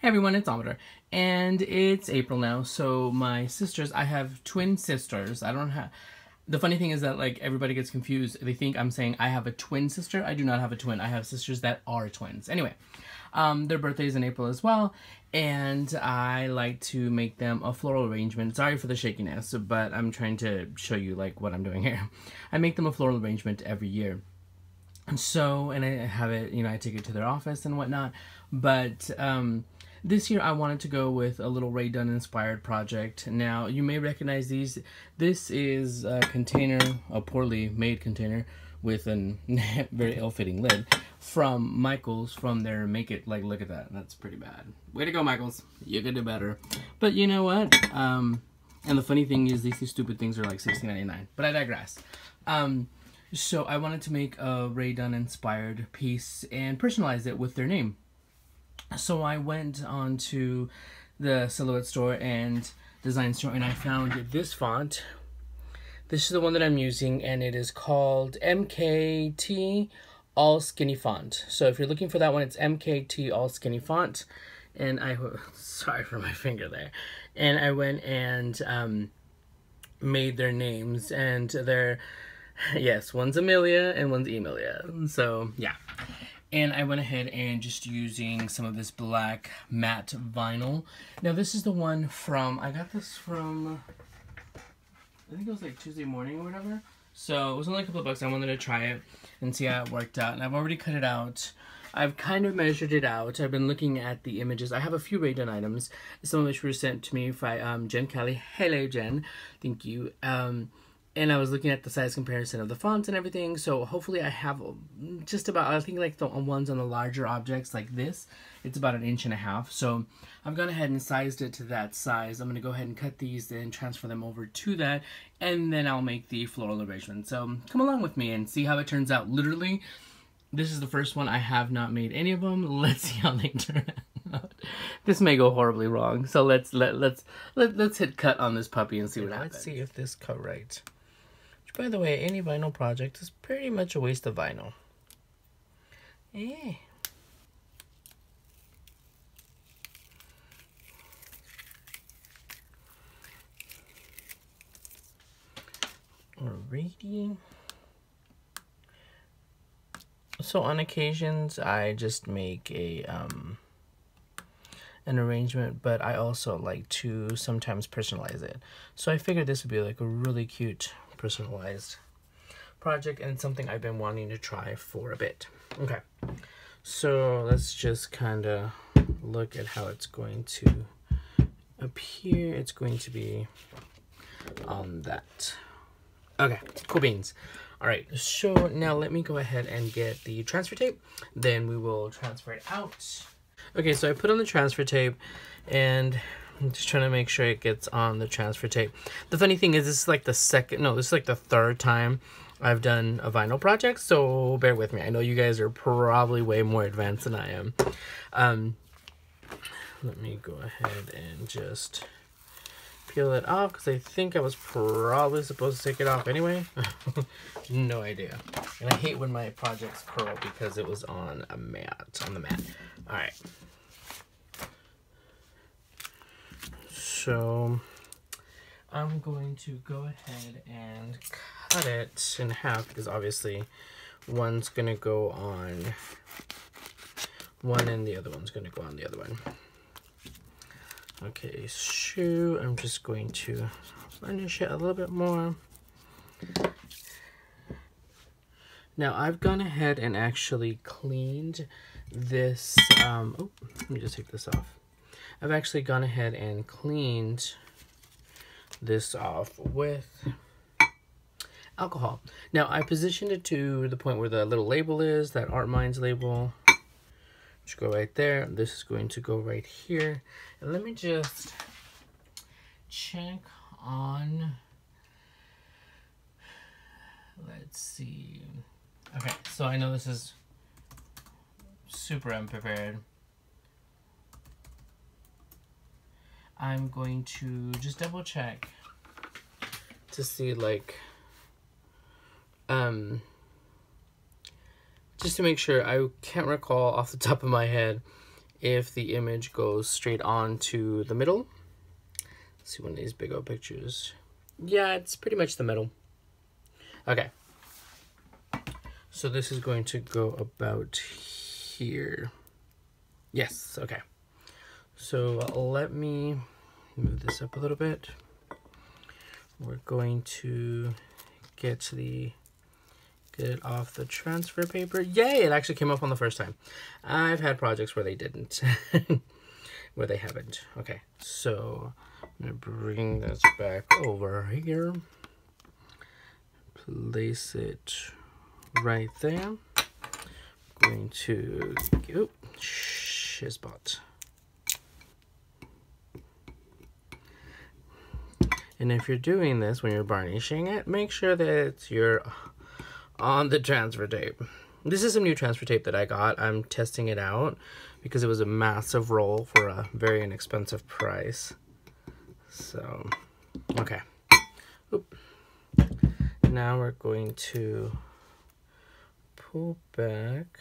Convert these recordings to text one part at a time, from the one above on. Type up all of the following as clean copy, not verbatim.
Hey everyone, it's Amador, and it's April now, so my sisters, I have twin sisters. I don't have, the funny thing is that like everybody gets confused. They think I'm saying I have a twin sister. I do not have a twin. I have sisters that are twins. Anyway, their birthday's in April as well, and I like to make them a floral arrangement. Sorry for the shakiness, but I'm trying to show you like what I'm doing here. I make them a floral arrangement every year. So, and I have it, you know, I take it to their office and whatnot, but this year I wanted to go with a little Rae Dunn inspired project. Now, you may recognize these. This is a container, a poorly made container with a very ill-fitting lid from Michaels from their Make It. Like, look at that. That's pretty bad. Way to go, Michaels. You could do better. But you know what? And the funny thing is these stupid things are like $16.99. But I digress. So I wanted to make a Rae Dunn inspired piece and personalize it with their name. So I went on to the Silhouette store and design store, and I found this font. This is the one that I'm using, and it is called MKT All Skinny Font. So if you're looking for that one, it's MKT All Skinny Font. And sorry for my finger there. And I went and made their names, and they're, yes, one's Amelia and one's Emilia. So yeah. And I went ahead and just using some of this black matte vinyl. Now this is the one from, I got this from, I think it was like Tuesday morning or whatever. So it was only a couple of bucks. I wanted to try it and see how it worked out. And I've already cut it out. I've kind of measured it out. I've been looking at the images. I have a few Rae Dunn items, some of which were sent to me by Jen Kelly. Hello, Jen. Thank you. And I was looking at the size comparison of the fonts and everything. So hopefully I have just about, I think like the ones on the larger objects like this, it's about 1.5 inches. So I've gone ahead and sized it to that size. I'm going to go ahead and cut these and transfer them over to that. And then I'll make the floral arrangement. So come along with me and see how it turns out. Literally, this is the first one. I have not made any of them. Let's see how they turn out. This may go horribly wrong. So let's hit cut on this puppy and see what happens. Let's see if this cut right. By the way, any vinyl project is pretty much a waste of vinyl. Eh. Alrighty. So on occasions, I just make a an arrangement, but I also like to sometimes personalize it. So I figured this would be like a really cute personalized project, and it's something I've been wanting to try for a bit. Okay, so let's just kind of look at how it's going to appear. It's going to be on that. Okay, cool beans. All right, so now let me go ahead and get the transfer tape, then we will transfer it out. Okay, so I put on the transfer tape, and I'm just trying to make sure it gets on the transfer tape. The funny thing is, this is like the this is like the third time I've done a vinyl project, so bear with me. I know you guys are probably way more advanced than I am. Let me go ahead and just peel it off, because I think I was probably supposed to take it off anyway. No idea. And I hate when my projects curl because it was on a mat, on the mat. All right. So I'm going to go ahead and cut it in half, because obviously one's gonna go on one and the other one's gonna go on the other one. Okay, so I'm just going to furnish it a little bit more. Now I've gone ahead and actually cleaned this, oh, let me just take this off. I've actually gone ahead and cleaned this off with alcohol. Now I positioned it to the point where the little label is, that Art Minds label. Just go right there. This is going to go right here. And let me just check on, let's see. Okay, so I know this is super unprepared. I'm going to just double check to see, like, just to make sure. I can't recall off the top of my head if the image goes straight on to the middle. Let's see one of these big old pictures. Yeah, it's pretty much the middle. Okay. So this is going to go about here. Yes, okay. So let me move this up a little bit. We're going to get it off the transfer paper. Yay, it actually came up on the first time. I've had projects where they didn't, where they haven't. Okay, so I'm gonna bring this back over here. Place it right there. I'm going to, oop, shizbot. And if you're doing this when you're varnishing it, make sure that you're on the transfer tape. This is some new transfer tape that I got. I'm testing it out because it was a massive roll for a very inexpensive price. So, okay. Oop. Now we're going to pull back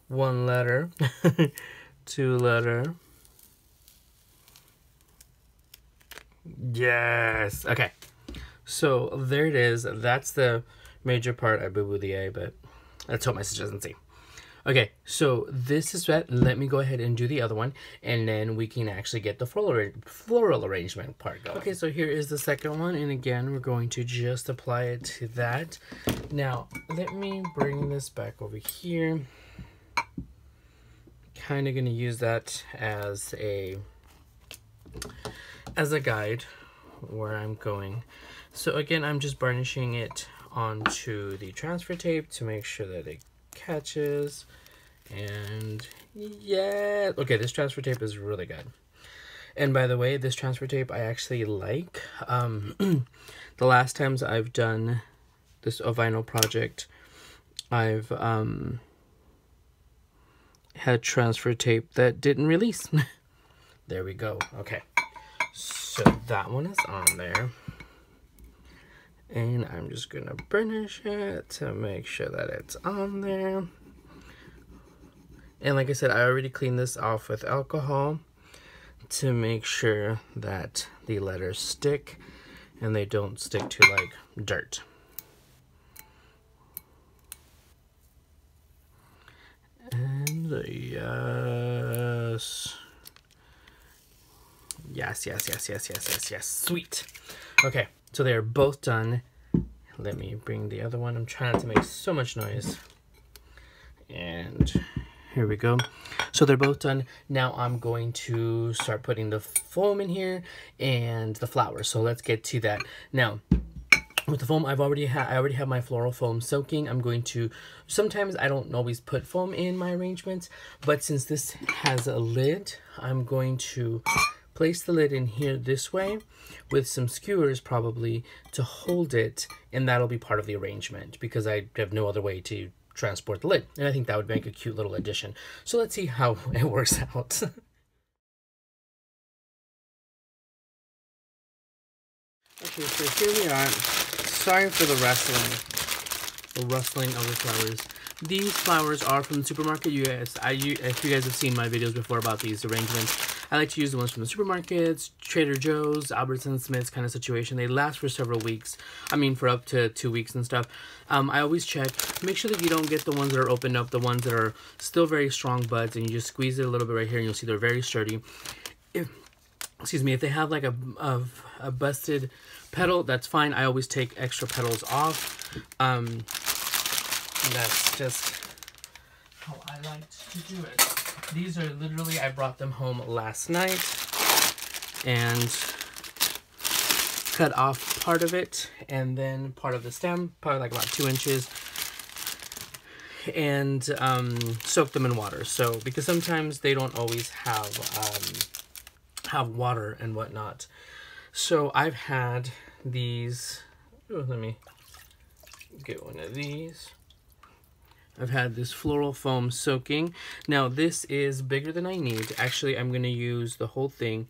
1 letter, 2 letter. Yes. Okay. So there it is. That's the major part. I boo-boo the A, but let's hope my sister doesn't see. Okay, so this is that. Let me go ahead and do the other one, and then we can actually get the floral arrangement part going. Okay, so here is the second one, and again, we're going to just apply it to that. Now, let me bring this back over here. Kind of going to use that as a guide where I'm going. So again, I'm just varnishing it onto the transfer tape to make sure that it catches. And yeah, okay, this transfer tape is really good. And by the way, this transfer tape I actually like. The last times I've done this vinyl project, I've had transfer tape that didn't release. There we go. Okay, so that one is on there. And I'm just gonna burnish it to make sure that it's on there. And like I said, I already cleaned this off with alcohol to make sure that the letters stick and they don't stick to like dirt. And yes. Yes. Sweet. Okay, so they're both done. Let me bring the other one. I'm trying not to make so much noise. And here we go. So they're both done. Now I'm going to start putting the foam in here and the flowers. So let's get to that. Now, with the foam, I already have my floral foam soaking. I'm going to, sometimes I don't always put foam in my arrangements, but since this has a lid, I'm going to place the lid in here this way with some skewers probably to hold it, and that'll be part of the arrangement because I have no other way to transport the lid, and I think that would make a cute little addition. So let's see how it works out. Okay, so here we are. Sorry for the rustling of the flowers. These flowers are from the supermarket. If you guys have seen my videos before about these arrangements, I like to use the ones from the supermarkets, Trader Joe's, Albertsons, Smith's kind of situation. They last for several weeks. I mean, for up to 2 weeks and stuff. I always check. Make sure that you don't get the ones that are opened up, the ones that are still very strong buds, and you just squeeze it a little bit right here, and you'll see they're very sturdy. If they have like a busted petal, that's fine. I always take extra petals off. That's just how I like to do it. These are literally, I brought them home last night and cut off part of it and then part of the stem, probably like about 2 inches, and soak them in water. So because sometimes they don't always have water and whatnot. So I've had these, let me get one of these. I've had this floral foam soaking. Now this is bigger than I need. Actually, I'm going to use the whole thing,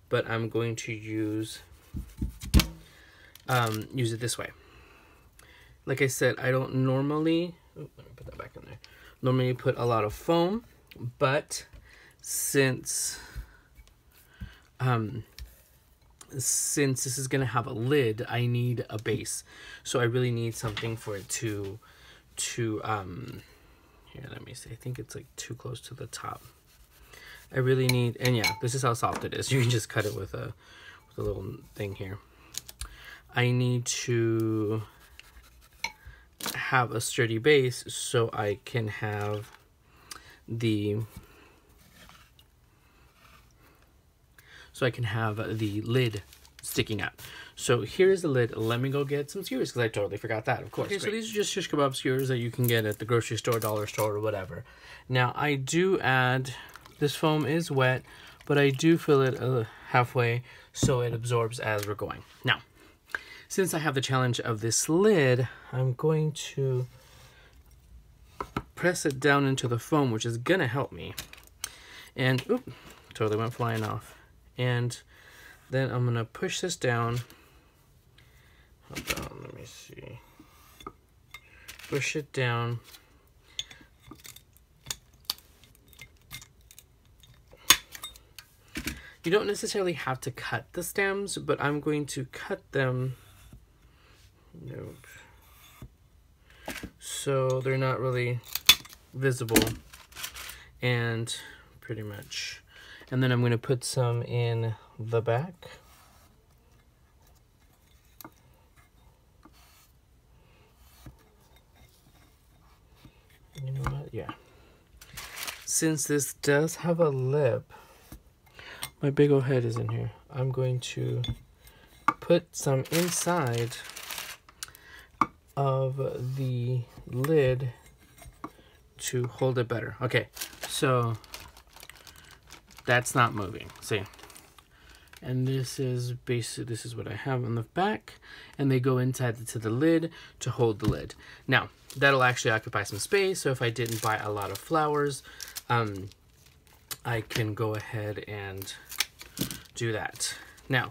but I'm going to use it this way. Like I said, I don't normally, let me put that back in there. Normally put a lot of foam, but since this is gonna have a lid, I need a base. So I really need something for it to here, let me see. I think it's like too close to the top. I really need, and yeah, this is how soft it is. You can just cut it with a little thing here. I need to have a sturdy base so I can have the lid sticking out. So here's the lid. Let me go get some skewers because I totally forgot that, of course. Okay, so these are just shish kebab skewers that you can get at the grocery store, dollar store, or whatever. Now I do add, this foam is wet, but I do fill it halfway so it absorbs as we're going. Now, since I have the challenge of this lid, I'm going to press it down into the foam, which is gonna help me. And, oop, totally went flying off. And then I'm gonna push this down. Hold on, let me see. Push it down. You don't necessarily have to cut the stems, but I'm going to cut them. Nope. So they're not really visible. And pretty much. And then I'm going to put some in the back. You know what? Yeah. Since this does have a lip, my big old head is in here. I'm going to put some inside of the lid to hold it better. Okay, so that's not moving. See? And this is basically, this is what I have on the back, and they go inside to the lid to hold the lid. Now, that'll actually occupy some space, so if I didn't buy a lot of flowers, I can go ahead and do that. Now,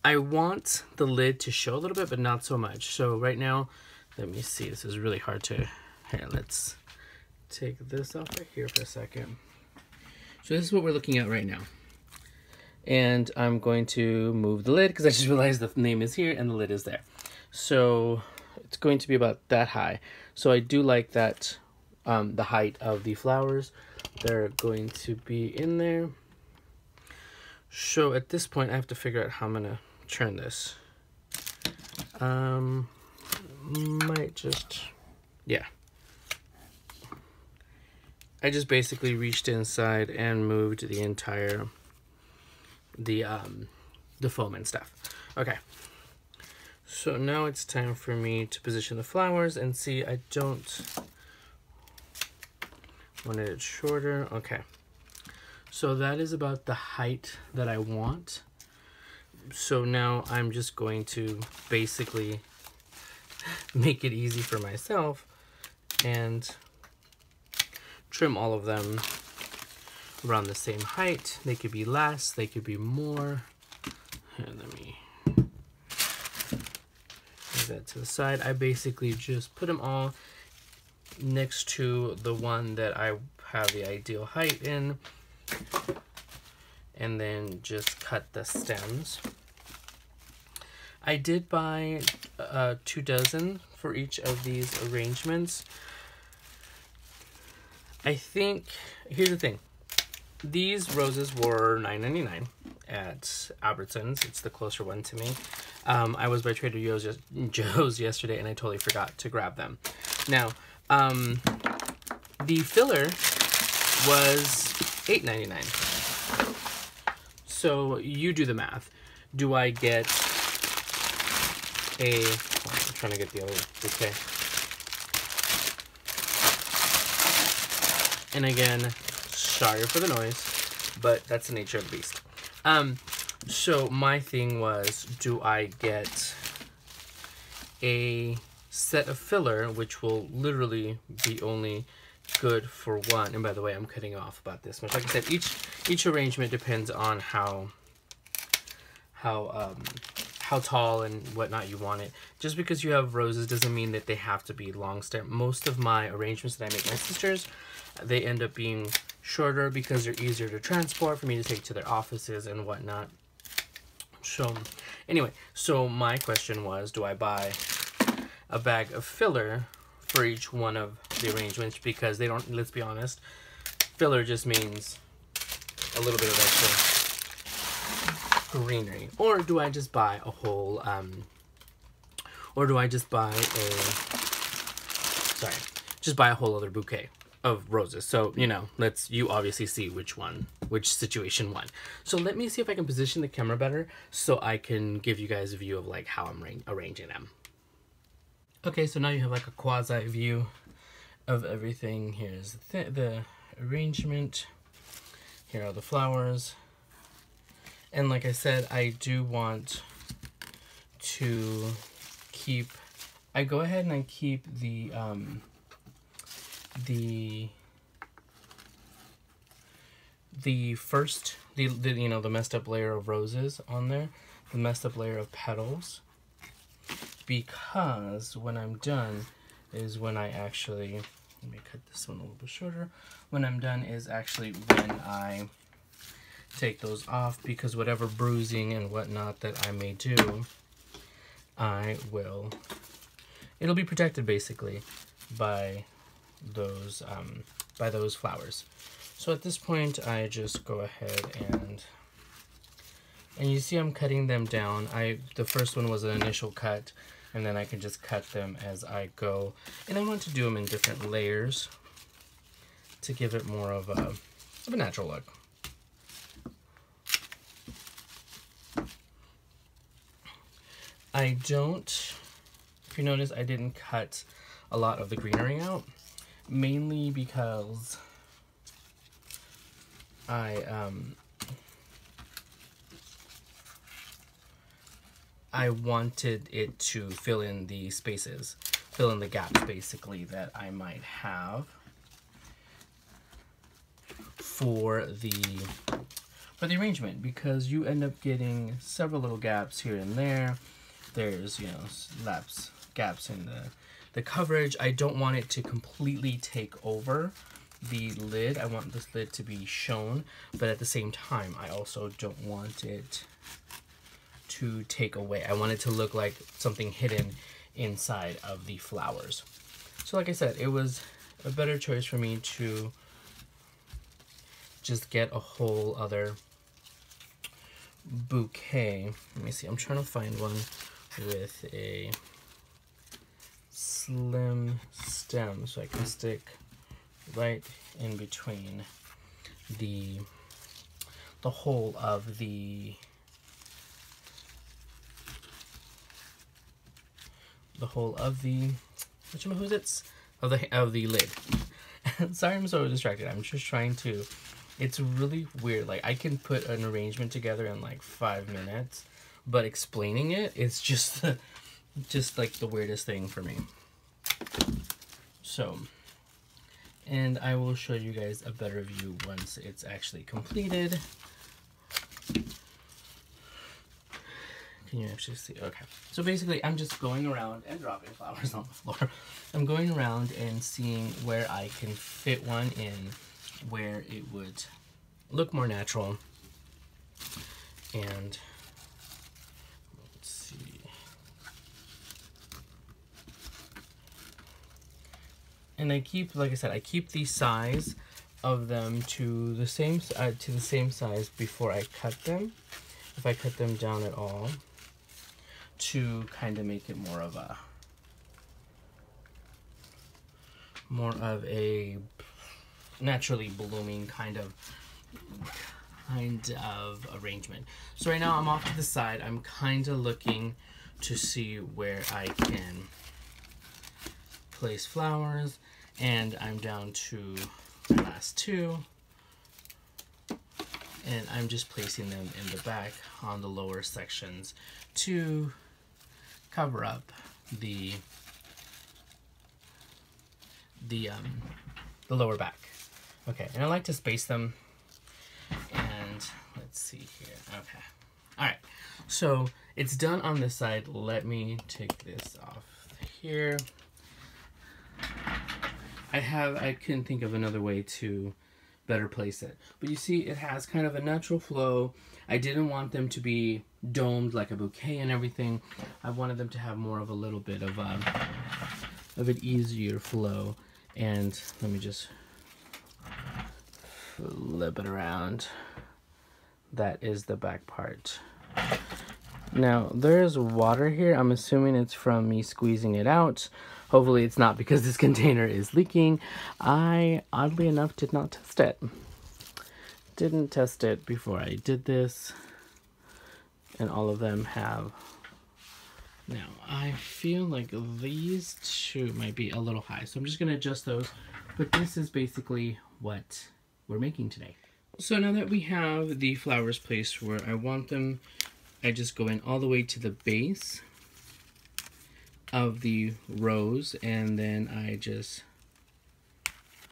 I want the lid to show a little bit, but not so much. So right now, let me see, this is really hard to, here, let's take this off right here for a second. So this is what we're looking at right now. And I'm going to move the lid because I just realized the name is here and the lid is there. So it's going to be about that high. So I do like that, the height of the flowers. They're going to be in there. So at this point, I have to figure out how I'm gonna turn this. Might just, yeah. I just basically reached inside and moved the entire, the foam and stuff. Okay. So now it's time for me to position the flowers and see, I don't want it shorter. Okay. So that is about the height that I want. So now I'm just going to basically make it easy for myself and trim all of them around the same height. They could be less, they could be more. Here, let me move that to the side. I basically just put them all next to the one that I have the ideal height in, and then just cut the stems. I did buy 2 dozen for each of these arrangements. I think, here's the thing. These roses were $9.99 at Albertsons. It's the closer one to me. I was by Trader Joe's yesterday and I totally forgot to grab them. Now, the filler was $8.99. So you do the math. Do I get a, I'm trying to get the other bouquet. And again, sorry for the noise, but that's the nature of the beast. So my thing was, do I get a set of filler, which will literally be only good for one? And by the way, I'm cutting off about this much. Like I said, each arrangement depends on how tall and whatnot you want it. Just because you have roses doesn't mean that they have to be long stem. Most of my arrangements that I make my sisters, they end up being shorter because they're easier to transport for me to take to their offices and whatnot. So anyway, so my question was, do I buy a bag of filler for each one of the arrangements? Because they don't, let's be honest, filler just means a little bit of extra greenery. Or do I just buy a whole, or do I just buy just buy a whole other bouquet of roses? So, you know, you obviously see which situation won. So let me see if I can position the camera better so I can give you guys a view of like how I'm arranging them. Okay, so now you have like a quasi view of everything. Here's the arrangement. Here are the flowers. And like I said, I do want to I go ahead and I keep the first, you know, the messed up layer of roses on there, the messed up layer of petals, because when I'm done is when I actually, let me cut this one a little bit shorter, when I'm done is actually when I take those off, because whatever bruising and whatnot that I may do, it'll be protected basically by those flowers. So at this point I just go ahead and you see I'm cutting them down. The first one was an initial cut, and then I can just cut them as I go. And I want to do them in different layers to give it more of a natural look. If you notice, I didn't cut a lot of the greenery out, mainly because I wanted it to fill in the spaces, fill in the gaps basically that I might have for the arrangement, because you end up getting several little gaps here and there. There's, you know, gaps in the coverage. I don't want it to completely take over the lid. I want this lid to be shown, but at the same time, I also don't want it to take away. I want it to look like something hidden inside of the flowers. So like I said, it was a better choice for me to just get a whole other bouquet. Let me see, I'm trying to find one with a slim stem so I can stick right in between the hole of the lid. Sorry, I'm so distracted. I'm just trying to, it's really weird. Like, I can put an arrangement together in like 5 minutes, but explaining it, it's just like the weirdest thing for me. So, and I will show you guys a better view once it's actually completed. Can you actually see? Okay. So basically, I'm just going around and dropping flowers on the floor. I'm going around and seeing where I can fit one in, where it would look more natural. And let's see. And I keep, like I said, I keep the size of them to the same size before I cut them, if I cut them down at all, to kind of make it more of a naturally blooming kind of arrangement. So right now I'm off to the side. I'm kind of looking to see where I can place flowers, and I'm down to the last two, and I'm just placing them in the back on the lower sections to cover up the lower back. Okay, and I like to space them. And let's see here. Okay, all right. So it's done on this side. Let me take this off here. I couldn't think of another way to better place it. But you see, it has kind of a natural flow. I didn't want them to be domed like a bouquet and everything. I wanted them to have more of a little bit of an easier flow. And let me just flip it around. That is the back part. Now, there's water here. I'm assuming it's from me squeezing it out. Hopefully it's not because this container is leaking. I, oddly enough, did not test it. Didn't test it before I did this. And all of them have. Now, I feel like these two might be a little high. So I'm just going to adjust those. But this is basically what we're making today. So now that we have the flowers placed where I want them, I just go in all the way to the base of the rose, and then I just,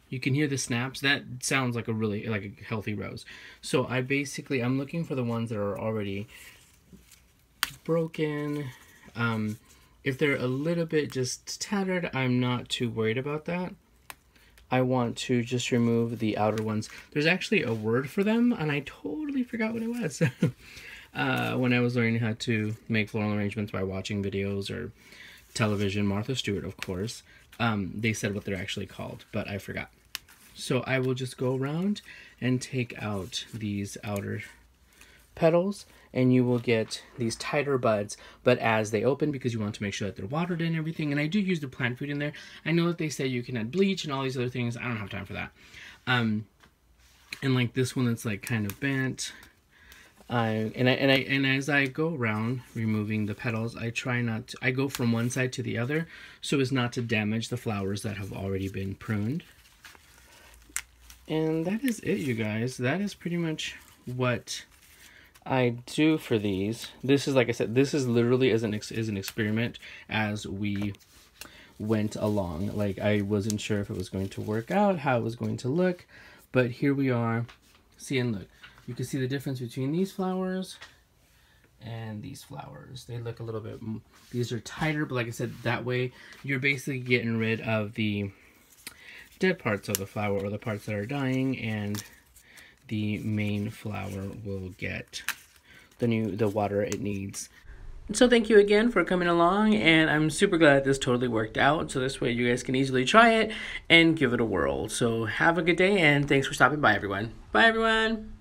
you can hear the snaps. That sounds like a really, like a healthy rose. So I basically, I'm looking for the ones that are already broken. If they're a little bit just tattered, I'm not too worried about that. I want to just remove the outer ones. There's actually a word for them, and I totally forgot what it was. When I was learning how to make floral arrangements by watching videos or television, Martha Stewart, of course, they said what they're actually called, but I forgot. So I will just go around and take out these outer petals, and you will get these tighter buds, but as they open, because you want to make sure that they're watered and everything, and I do use the plant food in there. I know that they say you can add bleach and all these other things. I don't have time for that. And like this one that's like kind of bent, and as I go around removing the petals, I try not to, I go from one side to the other so as not to damage the flowers that have already been pruned. And that is it, you guys. That is pretty much what I do for these. This is, like I said, this is literally as an experiment as we went along. Like, I wasn't sure if it was going to work out, how it was going to look, but here we are. See, and look, you can see the difference between these flowers and these flowers. They look a little bit, these are tighter, but like I said, that way you're basically getting rid of the dead parts of the flower, or the parts that are dying, and the main flower will get the water it needs. So thank you again for coming along, and I'm super glad this totally worked out. So this way you guys can easily try it and give it a whirl. So have a good day, and thanks for stopping by, everyone. Bye, everyone.